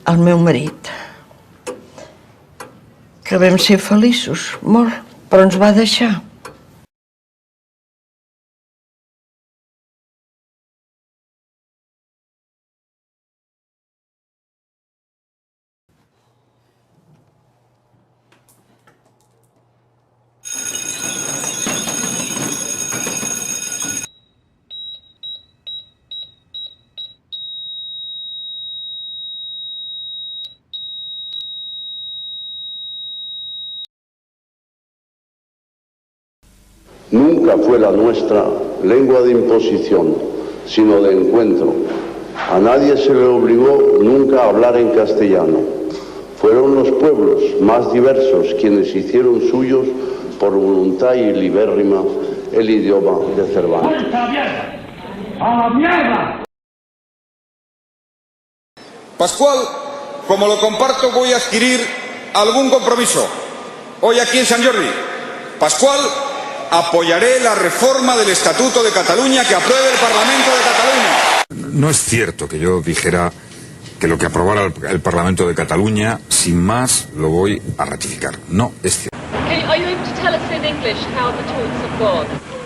el meu marit, que vam ser feliços, molt, però ens va deixar. Nunca fue la nuestra lengua de imposición, sino de encuentro. A nadie se le obligó nunca a hablar en castellano. Fueron los pueblos más diversos quienes hicieron suyos por voluntad y libérrima el idioma de Cervantes. ¡A la mierda! ¡A la mierda! Pascual, como lo comparto, voy a adquirir algún compromiso. Hoy aquí en Sant Jordi, Pascual, apoyaré la reforma del Estatuto de Cataluña que apruebe el Parlamento de Cataluña. No es cierto que yo dijera que lo que aprobara el Parlamento de Cataluña, sin más, lo voy a ratificar. No es cierto.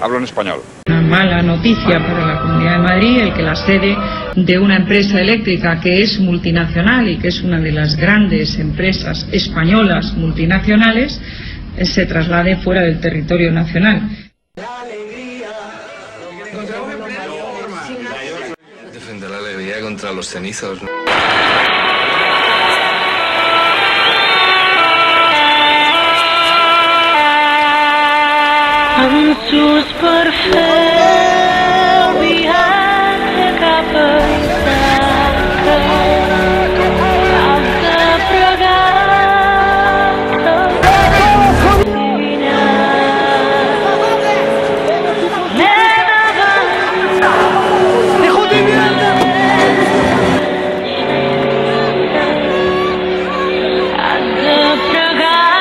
Hablo en español. Una mala noticia para la Comunidad de Madrid el que la sede de una empresa eléctrica que es multinacional y que es una de las grandes empresas españolas multinacionales se traslade fuera del territorio nacional. Defender la alegría contra los cenizos. Amb sus perfil viatge cap a Isaaca, has de pregar divina. Has de pregar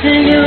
Senhor.